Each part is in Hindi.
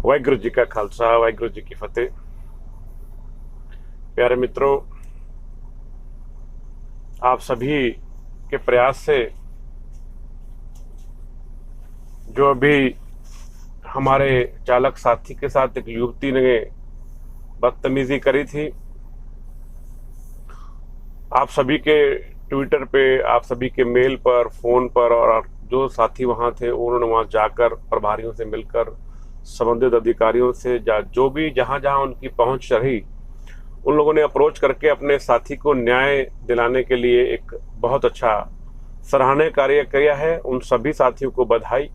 वाहिगुरु जी का खालसा वाहिगुरु जी की फतेह। प्यारे मित्रों, आप सभी के प्रयास से जो अभी हमारे चालक साथी के साथ एक युवती ने बदतमीजी करी थी, आप सभी के ट्विटर पे, आप सभी के मेल पर, फोन पर, और जो साथी वहां थे उन्होंने वहां जाकर प्रभारियों से मिलकर, संबंधित अधिकारियों से जो भी जहां जहां उनकी पहुंच रही, उन लोगों ने अप्रोच करके अपने साथी को न्याय दिलाने के लिए एक बहुत अच्छा सराहनीय कार्य किया है। उन सभी साथियों को बधाई।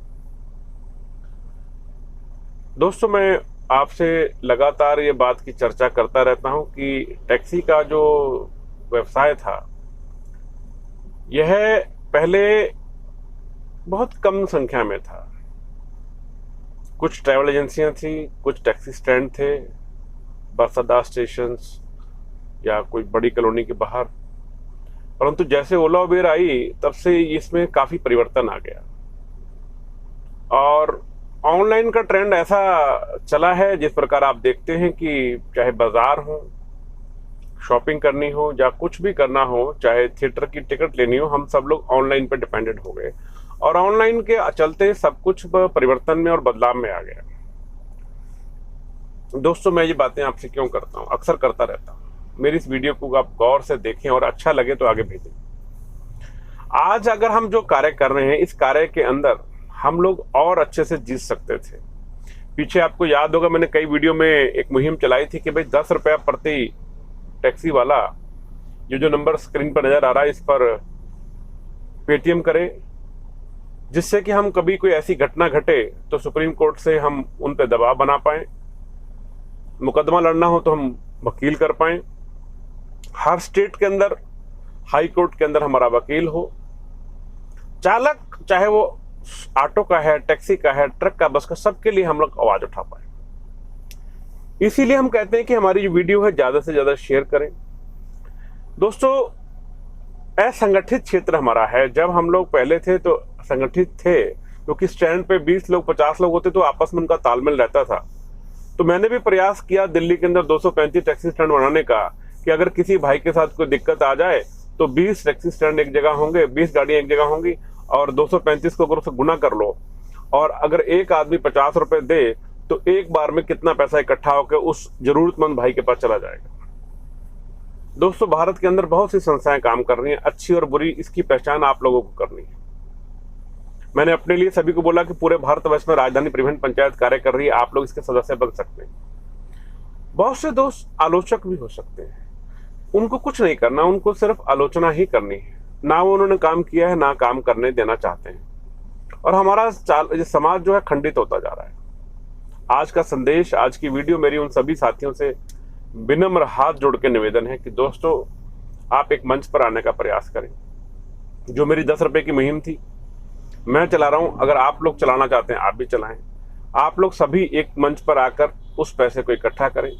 दोस्तों, मैं आपसे लगातार ये बात की चर्चा करता रहता हूं कि टैक्सी का जो व्यवसाय था, यह पहले बहुत कम संख्या में था। कुछ ट्रैवल एजेंसियां थी, कुछ टैक्सी स्टैंड थे, बस अड्डा स्टेशन या कोई बड़ी कॉलोनी के बाहर। परंतु जैसे ओला उबेर आई, तब से इसमें काफी परिवर्तन आ गया और ऑनलाइन का ट्रेंड ऐसा चला है जिस प्रकार आप देखते हैं कि चाहे बाजार हो, शॉपिंग करनी हो या कुछ भी करना हो, चाहे थिएटर की टिकट लेनी हो, हम सब लोग ऑनलाइन पर डिपेंडेंट हो गए और ऑनलाइन के चलते सब कुछ परिवर्तन में और बदलाव में आ गया। दोस्तों, मैं ये बातें आपसे क्यों करता हूं, अक्सर करता रहता हूं। मेरी इस वीडियो को आप गौर से देखें और अच्छा लगे तो आगे भेजें। आज अगर हम जो कार्य कर रहे हैं, इस कार्य के अंदर हम लोग और अच्छे से जीत सकते थे। पीछे आपको याद होगा, मैंने कई वीडियो में एक मुहिम चलाई थी कि भाई 10 रुपया प्रति टैक्सी वाला, ये जो नंबर स्क्रीन पर नजर आ रहा है, इस पर पेटीएम करें, जिससे कि हम कभी कोई ऐसी घटना घटे तो सुप्रीम कोर्ट से हम उन पर दबाव बना पाए, मुकदमा लड़ना हो तो हम वकील कर पाए। हर स्टेट के अंदर, हाई कोर्ट के अंदर हमारा वकील हो। चालक चाहे वो ऑटो का है, टैक्सी का है, ट्रक का, बस का, सबके लिए हम लोग आवाज उठा पाए। इसीलिए हम कहते हैं कि हमारी जो वीडियो है ज्यादा से ज्यादा शेयर करें। दोस्तों, असंगठित क्षेत्र हमारा है। जब हम लोग पहले थे तो संगठित थे, क्योंकि स्टैंड पे 20 लोग 50 लोग होते तो आपस में उनका तालमेल रहता था। तो मैंने भी प्रयास किया दिल्ली के अंदर 235 टैक्सी स्टैंड बनाने का, कि अगर किसी भाई के साथ कोई दिक्कत आ जाए तो 20 टैक्सी स्टैंड एक जगह होंगे, 20 गाड़ियां एक जगह होंगी और 235 को अगर उससे गुना कर लो और अगर एक आदमी 50 रुपए दे तो एक बार में कितना पैसा इकट्ठा होकर उस जरूरतमंद भाई के पास चला जाएगा। दोस्तों, भारत के अंदर बहुत सी संस्थाएं काम कर रही हैं, अच्छी और बुरी, इसकी पहचान आप लोगों को करनी है। मैंने अपने लिए सभी को बोला कि पूरे भारतवर्ष में राजधानी परिवहन पंचायत कार्य कर रही है, आप लोग इसके सदस्य बन सकते हैं। बहुत से दोस्त आलोचक भी हो सकते हैं, उनको कुछ नहीं करना, उनको सिर्फ आलोचना ही करनी है। ना वो उन्होंने काम किया है, ना काम करने देना चाहते हैं, और हमारा समाज जो है खंडित होता जा रहा है। आज का संदेश, आज की वीडियो मेरी उन सभी साथियों से विनम्र हाथ जोड़ के निवेदन है कि दोस्तों, आप एक मंच पर आने का प्रयास करें। जो मेरी 10 रुपए की मुहिम थी, मैं चला रहा हूं, अगर आप लोग चलाना चाहते हैं आप भी चलाएं। आप लोग सभी एक मंच पर आकर उस पैसे को इकट्ठा करें,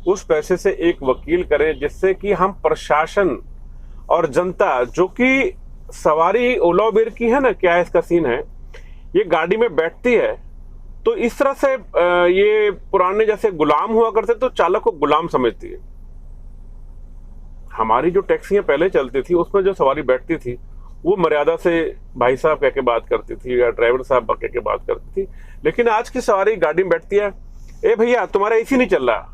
उस पैसे से एक वकील करें, जिससे कि हम प्रशासन और जनता, जो कि सवारी ओला उबेर की है ना, क्या इसका सीन है, ये गाड़ी में बैठती है तो इस तरह से ये पुराने जैसे गुलाम हुआ करते तो चालक को गुलाम समझती है। हमारी जो टैक्सियां पहले चलती थी उसमें जो सवारी बैठती थी वो मर्यादा से भाई साहब कह के बात करती थी या ड्राइवर साहब कह के बात करती थी। लेकिन आज की सवारी गाड़ी में बैठती है, ए भैया तुम्हारा एसी नहीं चल रहा,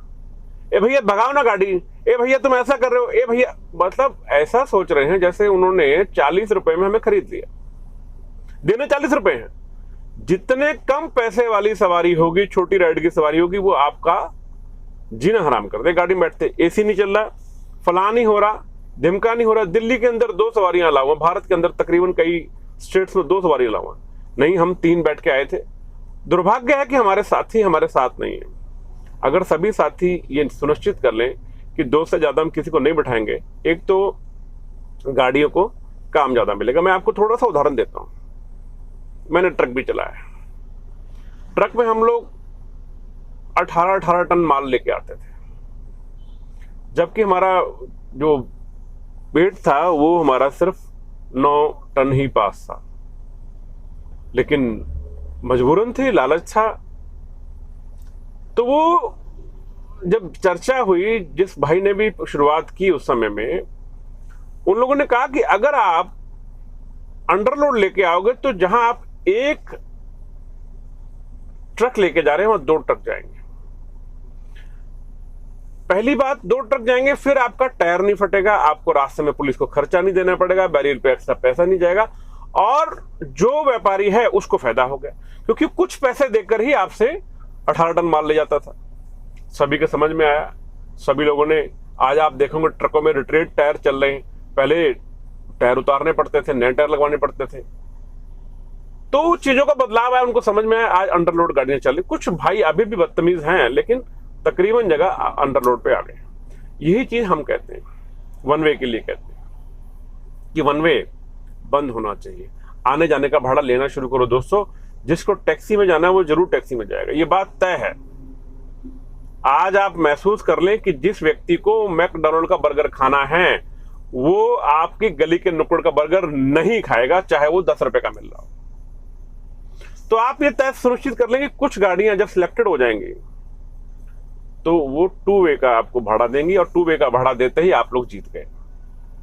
ए भैया भगाओ ना गाड़ी, ए भैया तुम ऐसा कर रहे हो, ए भैया, मतलब ऐसा सोच रहे हैं जैसे उन्होंने 40 रुपए में हमें खरीद लिया। देने 40 रुपए हैं। जितने कम पैसे वाली सवारी होगी, छोटी राइड की सवारी होगी, वो आपका जीना हराम कर दे। गाड़ी में बैठते एसी नहीं चल रहा, फलां नहीं हो रहा, ढिमका नहीं हो रहा। दिल्ली के अंदर 2 सवारियां अलावा, भारत के अंदर तकरीबन कई स्टेट्स में 2 सवारी अलावा नहीं, हम 3 बैठ के आए थे। दुर्भाग्य है कि हमारे साथी हमारे साथ नहीं है। अगर सभी साथी ये सुनिश्चित कर लें कि 2 से ज्यादा हम किसी को नहीं बैठाएंगे, एक तो गाड़ियों को काम ज्यादा मिलेगा। मैं आपको थोड़ा सा उदाहरण देता हूं। मैंने ट्रक भी चलाया। ट्रक में हम लोग 18 टन माल लेके आते थे, जबकि हमारा जो वेट था वो हमारा सिर्फ 9 टन ही पास था। लेकिन मजबूरन थी, लालच था। तो वो जब चर्चा हुई, जिस भाई ने भी शुरुआत की उस समय में, उन लोगों ने कहा कि अगर आप अंडरलोड लेके आओगे तो जहां आप एक ट्रक लेके जा रहे हैं वहां 2 ट्रक जाएंगे। पहली बात, 2 ट्रक जाएंगे, फिर आपका टायर नहीं फटेगा, आपको रास्ते में पुलिस को खर्चा नहीं देना पड़ेगा, बैरियर पे एक्स्ट्रा पैसा नहीं जाएगा, और जो व्यापारी है उसको फायदा हो गया, क्योंकि कुछ पैसे देकर ही आपसे 18 टन माल ले जाता था। सभी के समझ में आया, सभी लोगों ने, आज आप देखोगे ट्रकों में रिट्रेट टायर चल रहे हैं, पहले टायर उतारने पड़ते थे, नए टायर लगवाने पड़ते थे। तो चीजों का बदलाव है, उनको समझ में आया, आज अंडरलोड गाड़ियां चल रही। कुछ भाई अभी भी बदतमीज हैं, लेकिन तकरीबन जगह अंडरलोड पे आ गए। यही चीज हम कहते हैं, वन वे के लिए कहते हैं कि वन वे बंद होना चाहिए। आने जाने का भाड़ा लेना शुरू करो दोस्तों। जिसको टैक्सी में जाना है वो जरूर टैक्सी में जाएगा, ये बात तय है। आज आप महसूस कर लें कि जिस व्यक्ति को मैकडॉनल्ड का बर्गर खाना है, वो आपकी गली के नुक्कड़ का बर्गर नहीं खाएगा, चाहे वो 10 रुपए का मिल रहा हो। तो आप ये तय सुनिश्चित कर लेंगे, कुछ गाड़ियां जब सिलेक्टेड हो जाएंगी तो वो 2 वे का आपको भाड़ा देंगी, और 2 वे का भाड़ा देते ही आप लोग जीत गए,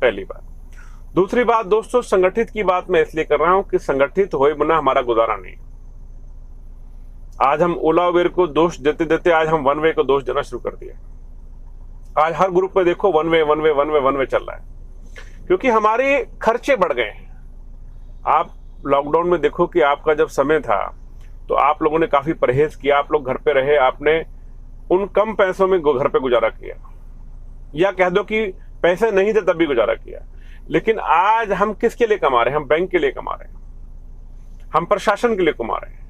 पहली बात। दूसरी बात दोस्तों, संगठित की बात मैं इसलिए कर रहा हूं कि संगठित होए बिना हमारा गुजारा नहीं। आज हम ओला उबेर को दोष देते देते आज हम वन वे को दोष देना शुरू कर दिया। आज हर ग्रुप में देखो one way one way one way one way चल रहा है, क्योंकि हमारे खर्चे बढ़ गए हैं। आप लॉकडाउन में देखो कि आपका जब समय था तो आप लोगों ने काफी परहेज किया, आप लोग घर पे रहे, आपने उन कम पैसों में घर पे गुजारा किया, या कह दो कि पैसे नहीं थे तब भी गुजारा किया। लेकिन आज हम किसके लिए कमा रहे हैं? हम बैंक के लिए कमा रहे हैं, हम प्रशासन के लिए कमा रहे हैं।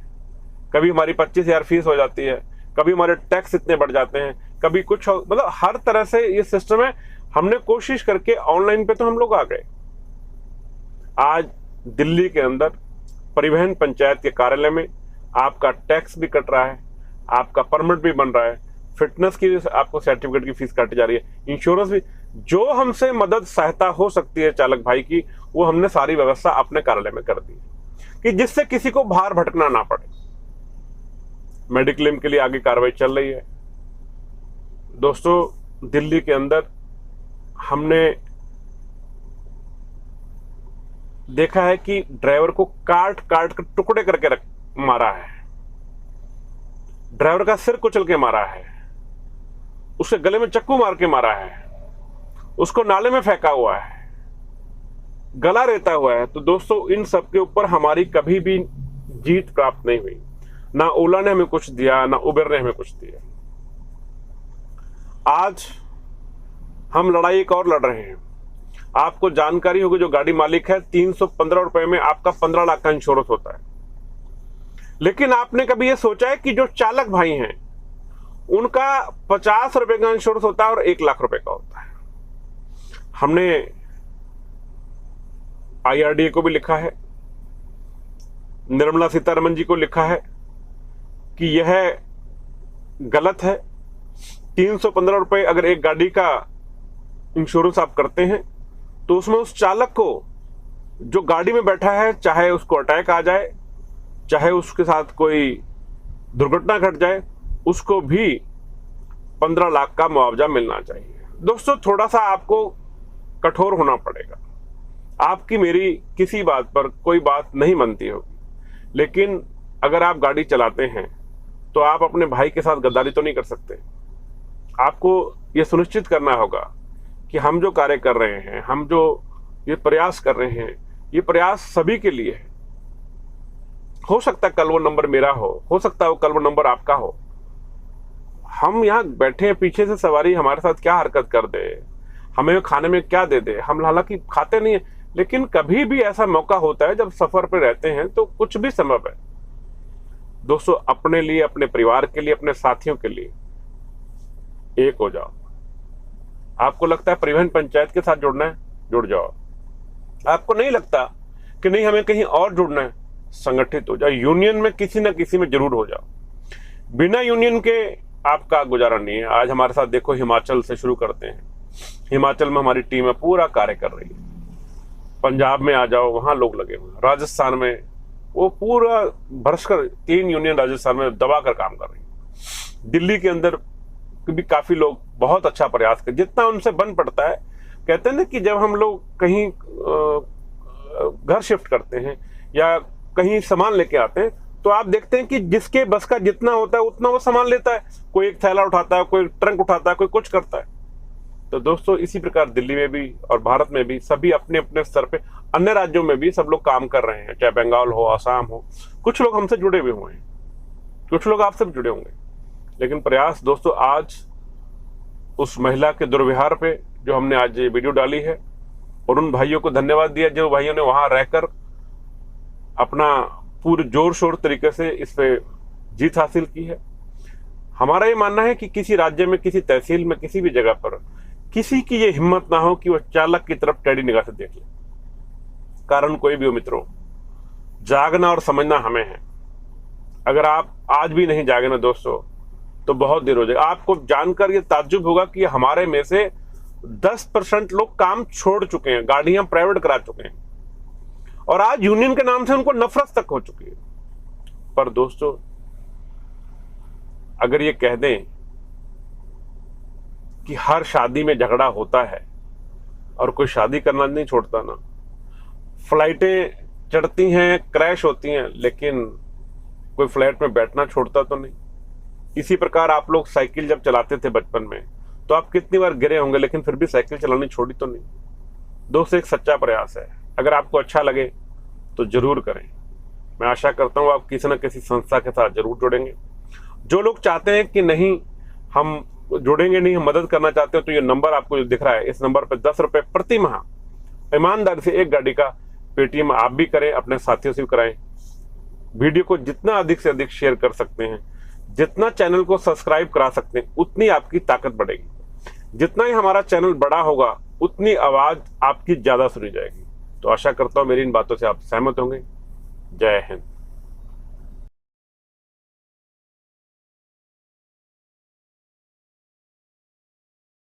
कभी हमारी 25,000 फीस हो जाती है, कभी हमारे टैक्स इतने बढ़ जाते हैं, कभी कुछ, मतलब हर तरह से ये सिस्टम है। हमने कोशिश करके ऑनलाइन पे तो हम लोग आ गए। आज दिल्ली के अंदर परिवहन पंचायत के कार्यालय में आपका टैक्स भी कट रहा है, आपका परमिट भी बन रहा है, फिटनेस की आपको सर्टिफिकेट की फीस काटी जा रही है, इंश्योरेंस भी। जो हमसे मदद सहायता हो सकती है चालक भाई की, वो हमने सारी व्यवस्था अपने कार्यालय में कर दी कि जिससे किसी को बाहर भटकना ना पड़े। मेडिक्लेम के लिए आगे कार्रवाई चल रही है दोस्तों। दिल्ली के अंदर हमने देखा है कि ड्राइवर को काट काट कर टुकड़े करके मारा है, ड्राइवर का सिर कुचल के मारा है, उसके गले में चाकू मार के मारा है, उसको नाले में फेंका हुआ है, गला रेता हुआ है। तो दोस्तों इन सब के ऊपर हमारी कभी भी जीत प्राप्त नहीं हुई। ना ओला ने हमें कुछ दिया, ना उबेर ने हमें कुछ दिया। आज हम लड़ाई एक और लड़ रहे हैं। आपको जानकारी होगी, जो गाड़ी मालिक है 315 रुपए में आपका 15 लाख का इंश्योरेंस होता है। लेकिन आपने कभी यह सोचा है कि जो चालक भाई हैं उनका 50 रुपए का इंश्योरेंस होता है और 1 लाख रुपए का होता है। हमने IRDA को भी लिखा है, निर्मला सीतारमन जी को लिखा है कि यह गलत है। 315 रुपए अगर एक गाड़ी का इंश्योरेंस आप करते हैं तो उसमें उस चालक को, जो गाड़ी में बैठा है, चाहे उसको अटैक आ जाए, चाहे उसके साथ कोई दुर्घटना घट जाए, उसको भी 15 लाख का मुआवजा मिलना चाहिए। दोस्तों थोड़ा सा आपको कठोर होना पड़ेगा। आपकी मेरी किसी बात पर कोई बात नहीं बनती होगी, लेकिन अगर आप गाड़ी चलाते हैं तो आप अपने भाई के साथ गद्दारी तो नहीं कर सकते। आपको यह सुनिश्चित करना होगा कि हम जो कार्य कर रहे हैं, हम जो ये प्रयास कर रहे हैं, ये प्रयास सभी के लिए है। हो सकता है कल वो नंबर मेरा हो सकता है वो कल वो नंबर आपका हो। हम यहाँ बैठे हैं, पीछे से सवारी हमारे साथ क्या हरकत कर दे, हमें खाने में क्या दे दे, हम हालांकि खाते नहीं है, लेकिन कभी भी ऐसा मौका होता है जब सफर पे रहते हैं तो कुछ भी संभव है। दोस्तों अपने लिए, अपने परिवार के लिए, अपने साथियों के लिए एक हो जाओ। आपको लगता है परिवहन पंचायत के साथ जुड़ना है, जुड़ जाओ। आपको नहीं लगता कि नहीं हमें कहीं और जुड़ना है, संगठित हो जाओ। यूनियन में किसी ना किसी में जरूर हो जाओ। बिना यूनियन के आपका गुजारा नहीं है। आज हमारे साथ देखो, हिमाचल से शुरू करते हैं। हिमाचल में हमारी टीम है, पूरा कार्य कर रही है। पंजाब में आ जाओ, वहां लोग लगे हुए हैं। राजस्थान में वो पूरा भरसकर 3 यूनियन राजस्थान में दबा कर काम कर रही है। दिल्ली के अंदर भी काफी लोग बहुत अच्छा प्रयास कर, जितना उनसे बन पड़ता है। कहते हैं ना कि जब हम लोग कहीं घर शिफ्ट करते हैं या कहीं सामान लेके आते हैं, तो आप देखते हैं कि जिसके बस का जितना होता है उतना वो सामान लेता है। कोई एक थैला उठाता है, कोई ट्रंक उठाता है, कोई कुछ करता है। तो दोस्तों इसी प्रकार दिल्ली में भी और भारत में भी सभी अपने अपने स्तर पे, अन्य राज्यों में भी सब लोग काम कर रहे हैं, चाहे बंगाल हो, आसाम हो। कुछ लोग हमसे जुड़े हुए हुए हैं, कुछ लोग आपसे भी जुड़े होंगे। लेकिन प्रयास दोस्तों आज उस महिला के दुर्व्यवहार पे जो हमने आज ये वीडियो डाली है, और उन भाइयों को धन्यवाद दिया जो भाइयों ने वहां रहकर अपना पूरे जोर शोर तरीके से इस पे जीत हासिल की है। हमारा ये मानना है कि किसी राज्य में, किसी तहसील में, किसी भी जगह पर किसी की ये हिम्मत ना हो कि वह चालक की तरफ टेढ़ी निगाह से देख ले। कारण कोई भी हो मित्रों, जागना और समझना हमें है। अगर आप आज भी नहीं जागे ना दोस्तों, तो बहुत देर हो जाएगा। आपको जानकर ये ताज्जुब होगा कि हमारे में से 10% लोग काम छोड़ चुके हैं, गाड़ियां प्राइवेट करा चुके हैं, और आज यूनियन के नाम से उनको नफरत तक हो चुकी है। पर दोस्तों अगर ये कह दें कि हर शादी में झगड़ा होता है और कोई शादी करना नहीं छोड़ता ना, फ्लाइटें चढ़ती हैं, क्रैश होती हैं, लेकिन कोई फ्लाइट में बैठना छोड़ता तो नहीं। इसी प्रकार आप लोग साइकिल जब चलाते थे बचपन में, तो आप कितनी बार गिरे होंगे, लेकिन फिर भी साइकिल चलानी छोड़ी तो नहीं। दोस्तों एक सच्चा प्रयास है। अगर आपको अच्छा लगे तो जरूर करें। मैं आशा करता हूं आप किसी न किसी संस्था के साथ जरूर जुड़ेंगे। जो लोग चाहते हैं कि नहीं हम जुड़ेंगे नहीं, हम मदद करना चाहते हैं, तो ये नंबर आपको जो दिख रहा है, इस नंबर पर 10 रुपए प्रति माह ईमानदारी से एक गाड़ी का पेटीएम आप भी करें, अपने साथियों से भी कराएं। वीडियो को जितना अधिक से अधिक शेयर कर सकते हैं, जितना चैनल को सब्सक्राइब करा सकते हैं, उतनी आपकी ताकत बढ़ेगी। जितना ही हमारा चैनल बड़ा होगा, उतनी आवाज आपकी ज्यादा सुनी जाएगी। तो आशा करता हूं मेरी इन बातों से आप सहमत होंगे। जय हिंद।